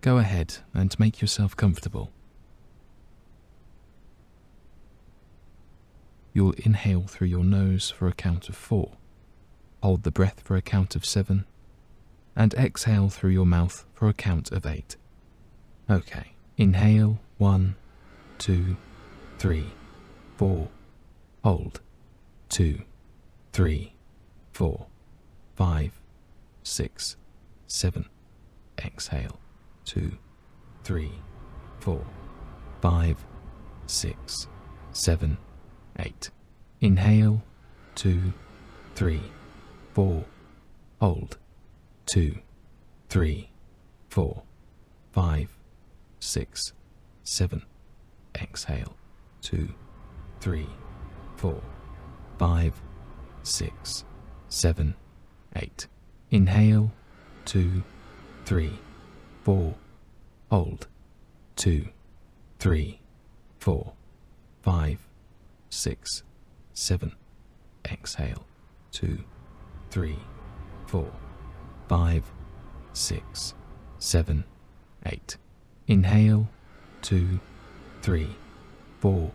Go ahead and make yourself comfortable. You'll inhale through your nose for a count of 4, hold the breath for a count of 7, and exhale through your mouth for a count of 8. Okay, inhale 1, 2, 3, 4, hold 2, 3, 4, 5, 6, 7, exhale 2, 3, 4, 5, 6, 7, 8. Inhale 2, 3, 4, hold 2, 3, 4, 5, 6, 7, exhale 2, 3, 4, 5, 6, 7, 8. Inhale 2, 3, 4, hold 2, 3, 4, 5, 6, 7, exhale 2, 3, 4, 5, 6, 7, 8. Inhale 2, 3, 4,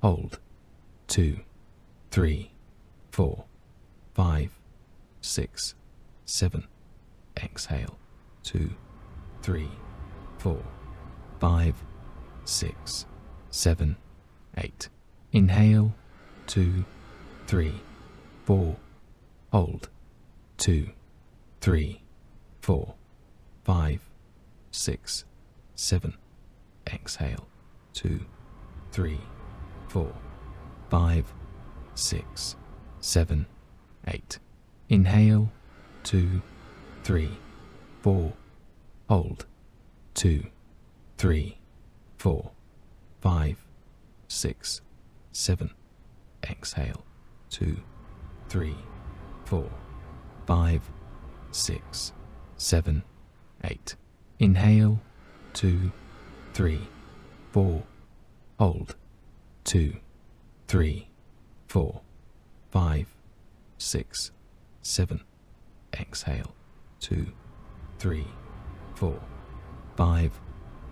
hold 2, 3, 4, 5, 6, 7, exhale 2, 3, 4, 5, 6, 7, 8. Inhale 2, 3, 4, hold 2, 3, 4, 5, 6, 7, exhale 2, 3, 4, 5, 6, 7, 8. Inhale 2, 3, 4, hold 2, 3, 4, 5, 6, 7, exhale 2, 3, 4, 5, 6, 7, 8. Inhale 2, 3, 4, hold 2, 3, 4, 5, 6, 7, exhale 2, 3, 4, 5,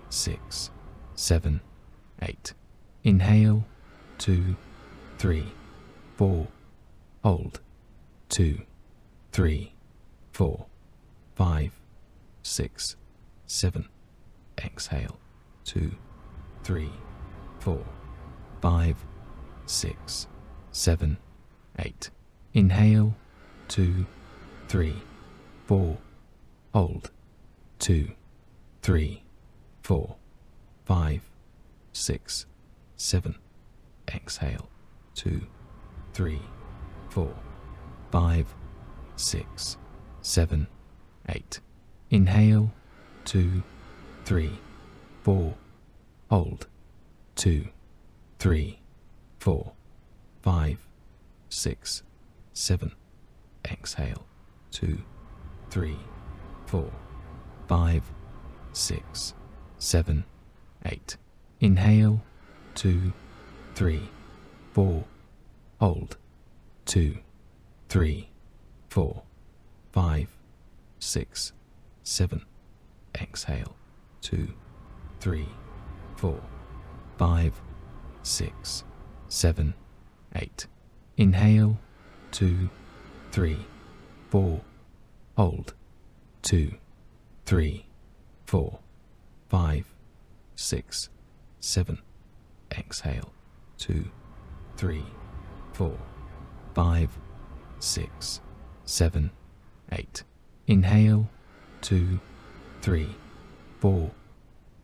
6, 7, 8. Inhale 2, 3, 4, hold 2, 3, 4, 5, 6, 7, exhale 2, 3, 4, 5, 6, 7, 8. Inhale 2, 3, 4, hold 2, 3, 4, 5, 6, 7, exhale 2, 3, 4, 5, 6, 7, 8. Inhale 2, 3, 4, hold 2, 3, 4, 5, 6, 7, exhale 2, 3, 4, 5, 6, 7, 8. Inhale 2, 3, 4, hold 2, 3, 4, 5, 6, 7, exhale 2, 3, 4, 5, 6, 7, 8. Inhale 2, 3, 4, hold 2, 3, 4, 5, 6, 7, exhale 2, 3, 4, 5, 6, 7, 8. Inhale 2, 3, 4,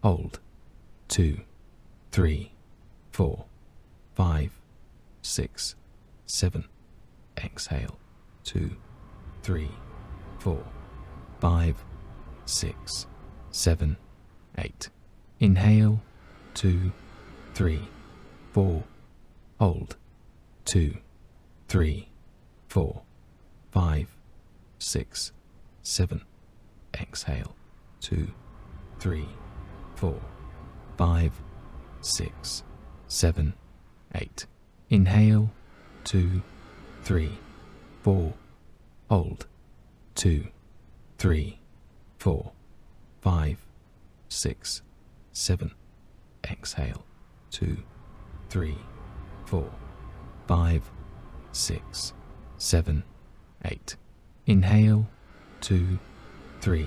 hold 2, 3, 4, 5, 6, 7, exhale 2, 3, 4, 5, 6, 7, 8. Inhale 2, 3, 4, hold 2, 3, 4, 5, 6, 7, exhale 2, 3, 4, 5, 6, 7, 8. Inhale 2, 3, 4, hold 2, 3, 4, 5, 6, 7. Exhale. 2, 3, 4, 5, 6, 7, 8. Inhale. 2, 3,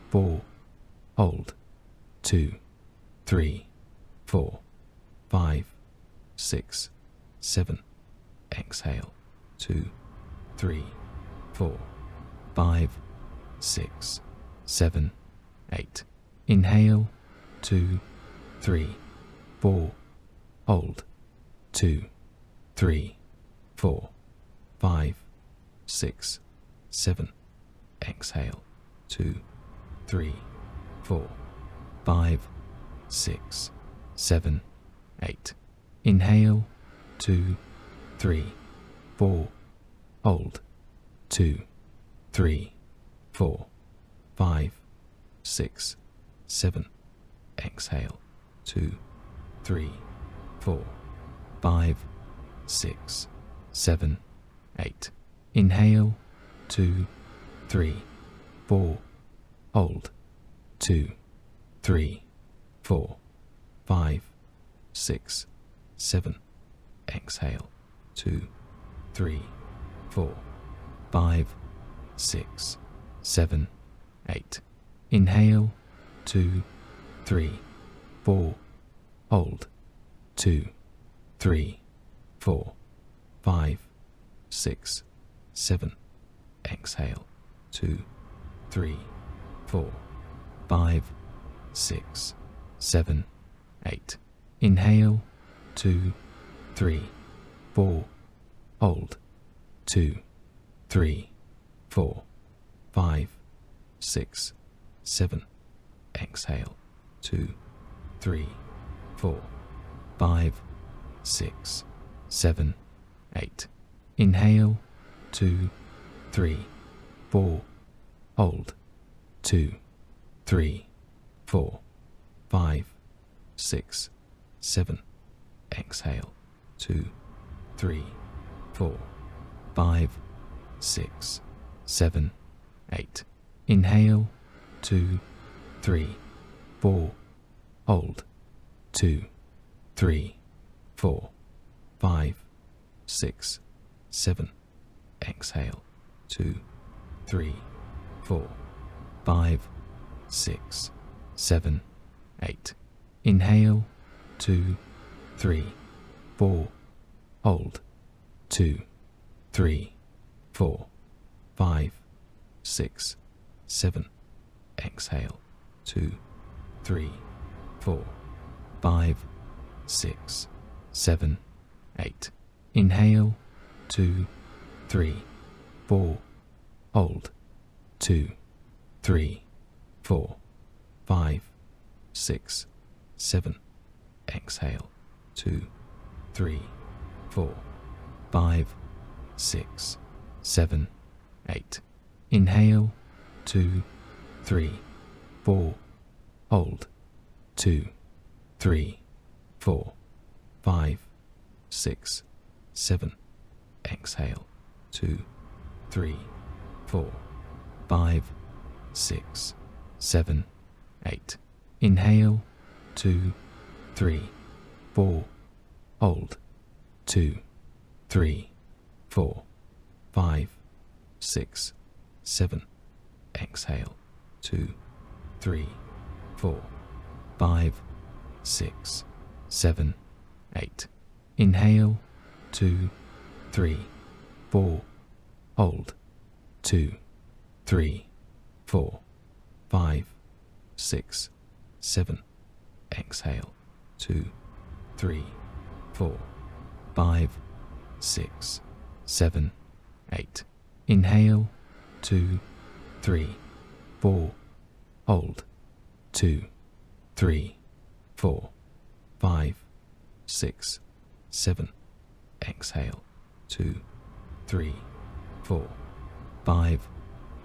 4. Hold. 2, 3, 4, 5, 6, 7. Exhale. 2, 3, 4, 5, 6, 7, 8. Inhale. 2, 3, 4. Hold. 2, 3, 4, 5, 6, 7. Exhale. 2, 3, 4, 5, 6, 7, 8. Inhale. 2, 3, 4. Hold. 2, 3, 4, 5, 6, 7. Exhale. 2, 3, 4, 5, 6, 7, 8. Inhale. 2, 3, 4. Hold. 2, 3, 4, 5, 6, 7. Exhale. 2, 3, 4, 5, 6, 7, 8. Inhale. 2, 3, 4. Hold. 2, 3, 4, 5, 6, 7. Exhale. 2, 3, 4, 5, 6, 7, 8. Inhale. 2, 3, 4. Hold. 2, 3, 4, 5, 6, 7. Exhale. 2, 3, 4, 5, 6, 7, 8. Inhale. 2, 3, 4. Hold. 2, 3, 4, 5, 6, 7. Exhale. 2, 3, 4, 5, 6, 7, 8. Inhale. 2, 3, 4. Hold. 2, 3, 4, 5, 6, 7. Exhale. 2, 3, 4, 5, 6, 7, 8. Inhale. 2, 3, 4. Hold. 2, 3, 4, 5, 6, 7. Exhale. 2, 3, 4, 5, 6, 7, 8. Inhale. 2, 3, 4. Hold. 2, 3, 4, 5, 6, 7. Exhale. 2, 3, 4, 5, 6, 7, 8. Inhale. 2, 3, 4. Hold. 2, 3, 4, 5, 6, 7. Exhale. 2, 3, 4, 5, 6, 7, 8. Inhale. 2, 3, 4. Hold. 2, 3, 4, 5, 6, 7. Exhale. 2, 3, 4, 5, 6, 7, 8. Inhale. 2, 3, 4. Hold. 2, 3, 4, 5, 6, 7. Exhale. 2, 3, 4, 5, 6, 7, 8. Inhale. 2, 3, 4. Hold. 2, 3, 4, 5, 6, 7. Exhale. 2, 3, 4, 5,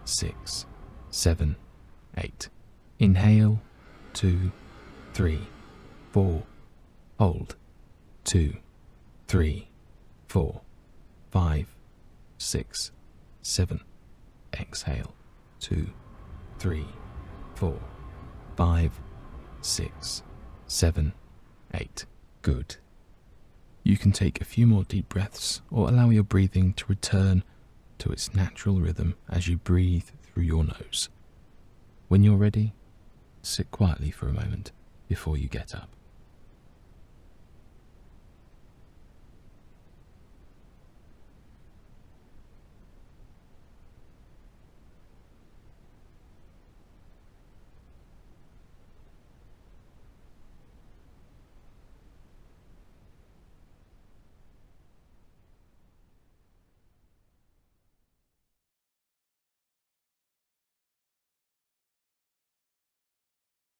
6, 7, 8. Inhale. 2, 3, 4. Hold. 2, 3, 4, 5, 6, 7. Exhale. 2, 3, 4, 5, 6, 7, 8. Good. You can take a few more deep breaths or allow your breathing to return to its natural rhythm as you breathe through your nose. When you're ready, sit quietly for a moment before you get up.